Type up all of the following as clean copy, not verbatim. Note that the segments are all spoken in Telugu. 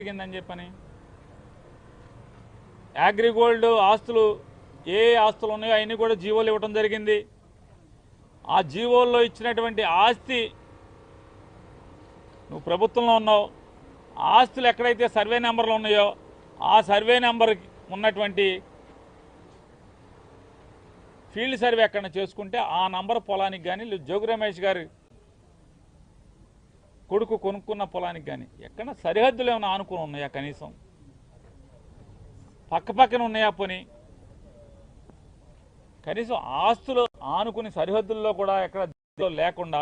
జరిగిందని చెప్పని అగ్రిగోల్డ్ ఆస్తులు ఏ ఆస్తులు ఉన్నాయో అవన్నీ కూడా జీవోలు ఇవ్వడం జరిగింది. ఆ జీవోల్లో ఇచ్చినటువంటి ఆస్తి నువ్వు ప్రభుత్వంలో ఉన్నావు, ఆస్తులు ఎక్కడైతే సర్వే నెంబర్లు ఉన్నాయో ఆ సర్వే నెంబర్ ఉన్నటువంటి ఫీల్డ్ సర్వే ఎక్కడ చేసుకుంటే ఆ నంబర్ పొలానికి కానీ జోగి రమేష్ గారి కొడుకు కొనుక్కున్న పొలానికి కానీ ఎక్కడ సరిహద్దులు ఏమైనా ఆనుకుని ఉన్నాయా? కనీసం పక్కపక్కన ఉన్నాయా? పోనీ కనీసం ఆస్తులు ఆనుకుని సరిహద్దుల్లో కూడా ఎక్కడ లేకుండా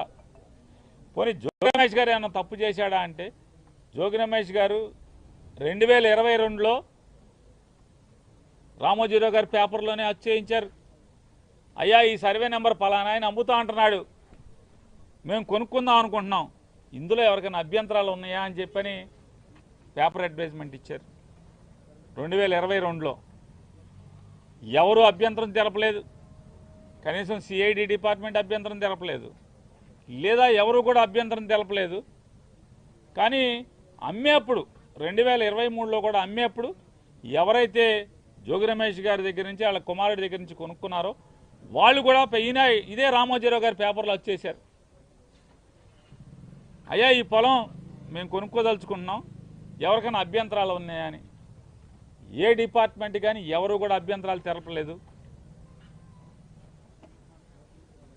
పోనీ జోగి రమేష్ గారు ఏమైనా తప్పు చేశాడా అంటే జోగి రమేష్ గారు 2022లో రామోజీరావు గారి పేపర్లోనే చేయించారు. అయ్యా ఈ సర్వే నెంబర్ పలానా ఆయన అమ్ముతా అంటున్నాడు, మేము కొనుక్కుందాం అనుకుంటున్నాం, ఇందులో ఎవరికైనా అభ్యంతరాలు ఉన్నాయా అని చెప్పని పేపర్ అడ్వర్టైజ్మెంట్ ఇచ్చారు. 2022లో ఎవరు అభ్యంతరం తెలపలేదు, కనీసం సిఐడి డిపార్ట్మెంట్ అభ్యంతరం తెలపలేదు, లేదా ఎవరు కూడా అభ్యంతరం తెలపలేదు. కానీ అమ్మేప్పుడు 2023లో కూడా అమ్మేప్పుడు ఎవరైతే జోగి రమేష్ గారి దగ్గర నుంచి వాళ్ళ కుమారుడి దగ్గర నుంచి కొనుక్కున్నారో వాళ్ళు కూడా ఈయన ఇదే రామోజీరావు గారి పేపర్లో వచ్చేసారు. అయ్యా ఈ పొలం మేము కొనుక్కోదలుచుకుంటున్నాం, ఎవరికైనా అభ్యంతరాలు ఉన్నాయని. ఏ డిపార్ట్మెంట్ కానీ ఎవరు కూడా అభ్యంతరాలు తెలపలేదు.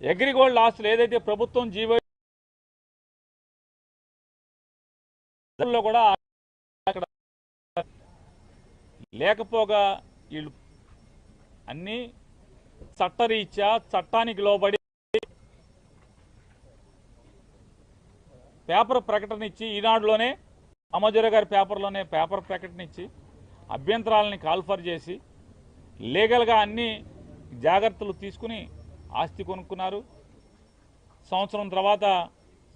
అగ్రిగోల్డ్ ఆస్తులు ఏదైతే ప్రభుత్వం జీవో కూడా అక్కడ లేకపోగా వీళ్ళు అన్నీ చట్టరీత్యా చట్టానికి లోబడి పేపర్ ప్రకటన ఇచ్చి ఈనాడులోనే రామోజీరావు గారి పేపర్లోనే పేపర్ ప్రకటన ఇచ్చి అభ్యంతరాలని కాల్ఫర్ చేసి లీగల్గా అన్ని జాగ్రత్తలు తీసుకుని ఆస్తి కొనుక్కున్నారు. సంవత్సరం తర్వాత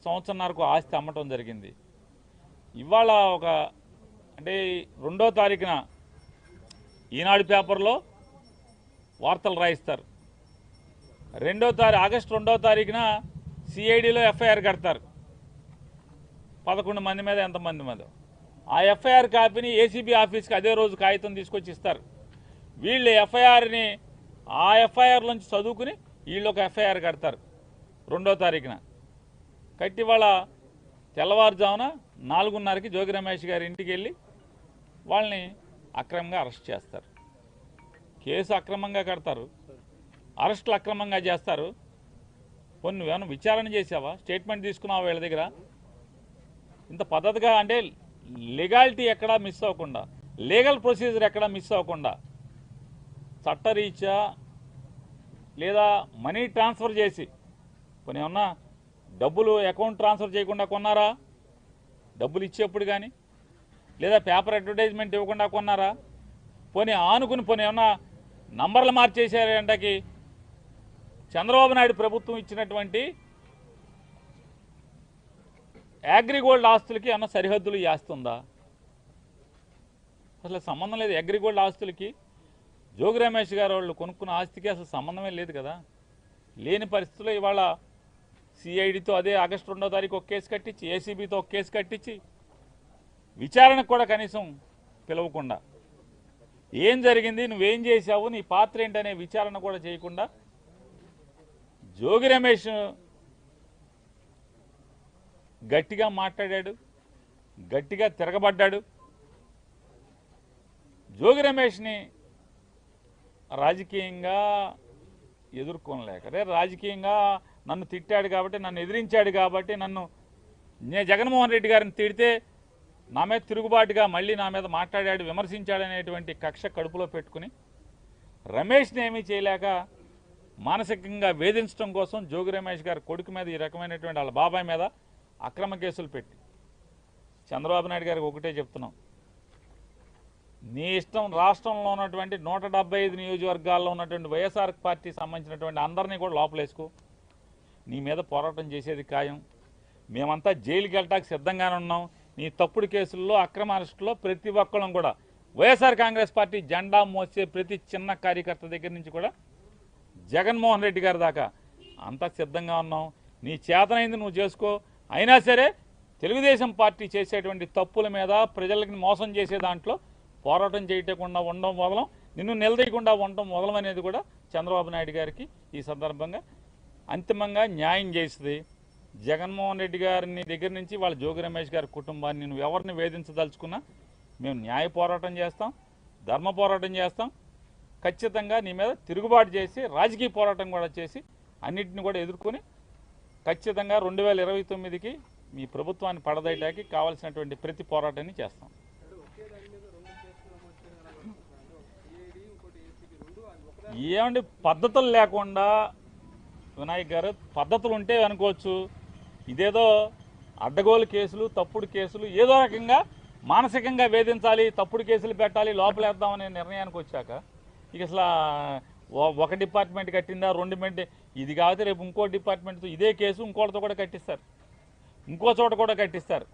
సంవత్సరంన్నరకు ఆస్తి అమ్మటం జరిగింది. ఇవాళ అంటే 2వ తారీఖున ఈనాడు పేపర్లో వార్తలు రాయిస్తారు, ఆగస్టు 2వ తారీఖున సిఐడిలో ఎఫ్ఐఆర్ కడతారు 11 మంది మీద ఎంతమంది మీద. ఆ ఎఫ్ఐఆర్ కాపీని ఏసీబీ ఆఫీస్కి అదే రోజు కాగితం తీసుకొచ్చి ఇస్తారు. వీళ్ళు ఎఫ్ఐఆర్ని ఆ ఎఫ్ఐఆర్ నుంచి చదువుకుని వీళ్ళు ఒక ఎఫ్ఐఆర్ కడతారు 2వ తారీఖున. కట్టి వాళ్ళ తెల్లవారుజామున 4:30కి జోగి రమేష్ గారి ఇంటికి వెళ్ళి వాళ్ళని అక్రమంగా అరెస్ట్ చేస్తారు. కేసు అక్రమంగా కడతారు, అరెస్టులు అక్రమంగా చేస్తారు. కొన్ని నువ్వేమైనా విచారణ చేసావా? స్టేట్మెంట్ తీసుకున్నావా వీళ్ళ దగ్గర? ఇంత పద్ధతిగా అంటే లీగాలిటీ ఎక్కడా మిస్ అవ్వకుండా, లీగల్ ప్రొసీజర్ ఎక్కడా మిస్ అవ్వకుండా చట్టరీత్యా లేదా మనీ ట్రాన్స్ఫర్ చేసి కొన్ని ఏమన్నా డబ్బులు అకౌంట్ ట్రాన్స్ఫర్ చేయకుండా కొన్నారా? డబ్బులు ఇచ్చేప్పుడు కానీ లేదా పేపర్ అడ్వర్టైజ్మెంట్ ఇవ్వకుండా కొన్నారా? పోనీ ఆనుకుని పోనీ ఏమన్నా నంబర్లు మార్చేసారంటకి చంద్రబాబు నాయుడు ప్రభుత్వం ఇచ్చినటువంటి అగ్రిగోల్డ్ ఆస్తులకి ఏమన్నా సరిహద్దులు చేస్తుందా? అసలు సంబంధం లేదు. అగ్రిగోల్డ్ ఆస్తులకి జోగి రమేష్ గారు వాళ్ళు కొనుక్కున్న ఆస్తికి అసలు సంబంధమే లేదు కదా. లేని పరిస్థితుల్లో ఇవాళ సిఐడితో అదే ఆగస్టు 2వ తారీఖు ఒక కేసు కట్టించి, ఏసీబీతో ఒక కేసు కట్టించి విచారణకు కూడా కనీసం పిలవకుండా ఏం జరిగింది, నువ్వేం చేశావు, నీ పాత్ర ఏంటనే విచారణ కూడా చేయకుండా జోగి రమేష్ గట్టిగా మాట్లాడాడు, గట్టిగా తిరగబడ్డాడు. జోగి రమేష్ని రాజకీయంగా ఎదుర్కోలేక, రాజకీయంగా నన్ను తిట్టాడు కాబట్టి, నన్ను ఎదిరించాడు కాబట్టి, నేను జగన్మోహన్ రెడ్డి గారిని తిడితే నా మీద తిరుగుబాటుగా మళ్ళీ నా మీద మాట్లాడాడు, విమర్శించాడనేటువంటి కక్ష కడుపులో పెట్టుకుని రమేష్ని ఏమీ చేయలేక మానసికంగా వేధించడం కోసం జోగి రమేష్ గారి కొడుకు మీద ఈ రకమైనటువంటి వాళ్ళ బాబాయ్ మీద అక్రమ కేసులు పెట్టి చంద్రబాబు నాయుడు గారికి ఒకటే చెప్తున్నాం, నీ ఇష్టం రాష్ట్రంలో ఉన్నటువంటి 175 నియోజకవర్గాల్లో ఉన్నటువంటి వైఎస్ఆర్ పార్టీ సంబంధించినటువంటి అందరినీ కూడా లోపలేసుకో, నీ మీద పోరాటం చేసేది ఖాయం. మేమంతా జైలుకి వెళ్ళటానికి సిద్ధంగానే ఉన్నాం. నీ తప్పుడు కేసుల్లో అక్రమ అరెస్టులో ప్రతి ఒక్కళ్ళం కూడా వైఎస్ఆర్ కాంగ్రెస్ పార్టీ జెండా మోసే ప్రతి చిన్న కార్యకర్త దగ్గర నుంచి కూడా జగన్మోహన్ రెడ్డి గారి దాకా అంతా సిద్ధంగా ఉన్నాం. నీ చేతనైంది నువ్వు చేసుకో, అయినా సరే తెలుగుదేశం పార్టీ చేసేటువంటి తప్పుల మీద ప్రజలకి మోసం చేసే దాంట్లో పోరాటం చేయకుండా ఉండడం మొదలం, నిన్ను నిలదీయకుండా ఉండడం మొదలం అనేది కూడా చంద్రబాబు నాయుడు గారికి ఈ సందర్భంగా అంతిమంగా న్యాయం చేస్తుంది. జగన్మోహన్ రెడ్డి గారిని దగ్గర నుంచి వాళ్ళ జోగి రమేష్ గారి కుటుంబాన్ని నువ్వు ఎవరిని వేధించదలుచుకున్నా మేము న్యాయ పోరాటం చేస్తాం, ధర్మ పోరాటం చేస్తాం. ఖచ్చితంగా నీ మీద తిరుగుబాటు చేసి రాజకీయ పోరాటం కూడా చేసి అన్నింటిని కూడా ఎదుర్కొని ఖచ్చితంగా 2029కి మీ ప్రభుత్వాన్ని పడదయటానికి కావాల్సినటువంటి ప్రతి పోరాటాన్ని చేస్తాం. ఏమండి పద్ధతులు లేకుండా వినాయక్ గారు, పద్ధతులు ఉంటే అనుకోవచ్చు, ఇదేదో అడ్డగోలు కేసులు, తప్పుడు కేసులు, ఏదో రకంగా మానసికంగా వేధించాలి, తప్పుడు కేసులు పెట్టాలి, లోపలేద్దామనే నిర్ణయానికి వచ్చాక ఇక అసలు ఒక డిపార్ట్మెంట్ కట్టిందా, 2 ఇది కాకపోతే రేపు ఇంకో డిపార్ట్మెంట్తో ఇదే కేసు ఇంకోటితో కూడా కట్టిస్తారు, ఇంకో చోట కూడా కట్టిస్తారు.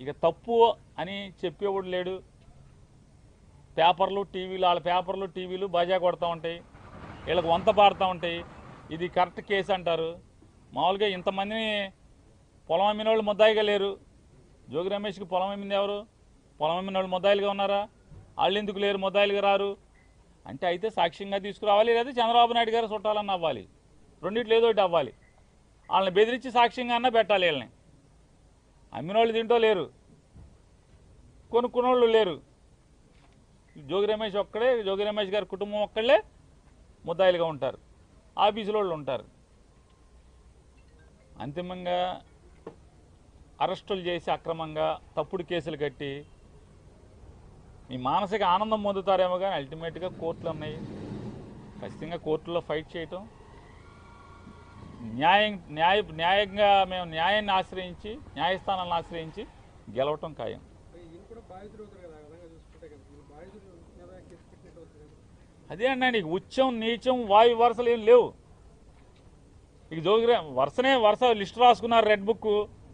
ఇక తప్పు అని చెప్పేవాడు లేడు. పేపర్లు టీవీలు, వాళ్ళ పేపర్లు టీవీలు బాజా కొడతా ఉంటాయి, వీళ్ళకి వంత పాడుతూ ఉంటాయి. ఇది కరెక్ట్ కేసు అంటారు. మామూలుగా ఇంతమందిని పొలం అమ్మిన వాళ్ళు ముద్దాయిగా లేరు. జోగి రమేష్కి పొలం అమ్మింది ఎవరు? పొలం అమ్మిన వాళ్ళు ముద్దాయిలుగా ఉన్నారా? వాళ్ళు ఎందుకు లేరు, ముద్దాయిలుగా రారు అంటే అయితే సాక్ష్యంగా తీసుకురావాలి, లేదా చంద్రబాబు నాయుడు గారు చుట్టాలన్న అవ్వాలి, రెండింటిలో ఏదో ఒకటి అవ్వాలి. వాళ్ళని బెదిరించి సాక్ష్యంగా అన్నా పెట్టాలి. వీళ్ళని అమ్మిన వాళ్ళు దీంట్లో లేరు, కొనుక్కున్నోళ్ళు లేరు. జోగి రమేష్ ఒక్కడే, జోగి రమేష్ గారి కుటుంబం ఒక్కళ్ళే ముద్దాయిలుగా ఉంటారు, ఆఫీసులో వాళ్ళు ఉంటారు. అంతిమంగా అరెస్టులు చేసి అక్రమంగా తప్పుడు కేసులు కట్టి మీ మానసిక ఆనందం పొందుతారేమో, కానీ అల్టిమేట్గా కోర్టులు ఉన్నాయి. ఖచ్చితంగా కోర్టులో ఫైట్ చేయటం, న్యాయంగా మేము న్యాయాన్ని ఆశ్రయించి, న్యాయస్థానాలను ఆశ్రయించి గెలవటం ఖాయం. అదే అండి, ఉచ్చం నీచం వాయు వరుసలు ఏం లేవు. ఇక జోగి వరుస లిస్ట్ రాసుకున్నారు.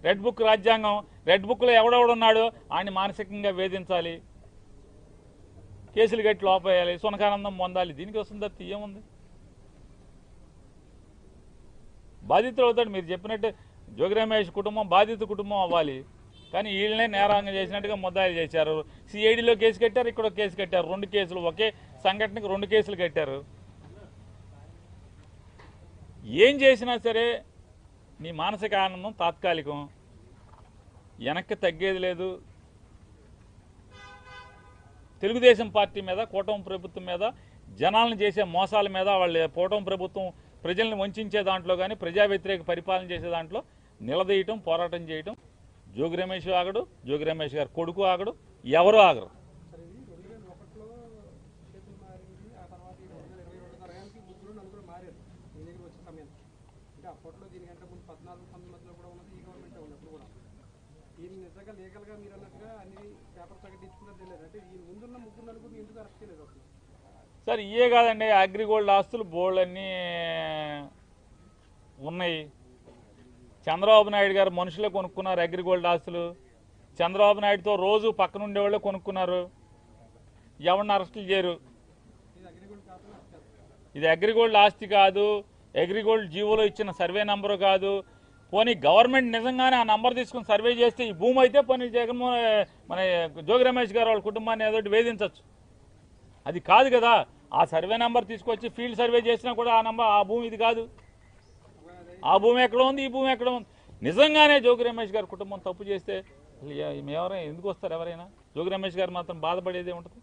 రెడ్ బుక్ రాజ్యాంగం, రెడ్ బుక్లో ఎవడెవడున్నాడు ఆయన్ని మానసికంగా వేధించాలి, కేసులు కట్టి లోపేయాలి, సునకానందం పొందాలి. దీనికి వస్తుంది తప్ప ఏముంది? బాధితులు అవుతాడు. మీరు చెప్పినట్టు జోగి రమేష్ కుటుంబం బాధిత కుటుంబం అవ్వాలి, కానీ వీళ్ళనే నేరాంగం చేసినట్టుగా ముద్దాయిలు చేశారు. సిఐడిలో కేసు కట్టారు, ఇక్కడ కేసు కట్టారు. 2 కేసులు, ఒకే సంఘటనకి 2 కేసులు కట్టారు. ఏం చేసినా సరే నీ మానసిక ఆనందం తాత్కాలికం, వెనక్కి తగ్గేది లేదు. తెలుగుదేశం పార్టీ మీద, కూటమి ప్రభుత్వం మీద, జనాలను చేసే మోసాల మీద, వాళ్ళ కూటమి ప్రభుత్వం ప్రజల్ని వంచే దాంట్లో కానీ ప్రజా వ్యతిరేక పరిపాలన చేసే దాంట్లో నిలదీయటం, పోరాటం చేయటం జోగి రమేష్ ఆగడు, జోగి రమేష్ గారు కొడుకు ఆగడు, ఎవరు ఆగరు. సార్ ఇవే కాదండి, అగ్రిగోల్డ్ ఆస్తులు బోల్డన్నీ ఉన్నాయి. చంద్రబాబు నాయుడు గారు మనుషులే కొనుక్కున్నారు అగ్రిగోల్డ్ ఆస్తులు. చంద్రబాబు నాయుడుతో రోజు పక్కన ఉండేవాళ్ళే కొనుక్కున్నారు. ఎవరిని అరెస్టులు చేయరు. ఇది అగ్రిగోల్డ్ ఆస్తి కాదు, అగ్రిగోల్డ్ జీవోలో ఇచ్చిన సర్వే నంబరు కాదు. పోనీ గవర్నమెంట్ నిజంగానే ఆ నంబర్ తీసుకుని సర్వే చేస్తే ఈ భూమి అయితే పోనీ మన జోగి రమేష్ గారు వాళ్ళ కుటుంబాన్ని ఏదో వేధించవచ్చు. అది కాదు కదా. ఆ సర్వే నెంబర్ తీసుకొచ్చి ఫీల్డ్ సర్వే చేసినా కూడా ఆ భూమి ఇది కాదు. ఆ భూమి ఎక్కడ ఉంది, ఈ భూమి ఎక్కడ ఉంది. నిజంగానే జోగి రమేష్ గారి కుటుంబం తప్పు చేస్తే ఎవరైనా ఎందుకు వస్తారు? ఎవరైనా జోగి రమేష్ గారు మాత్రం బాధపడేదే ఉంటుంది.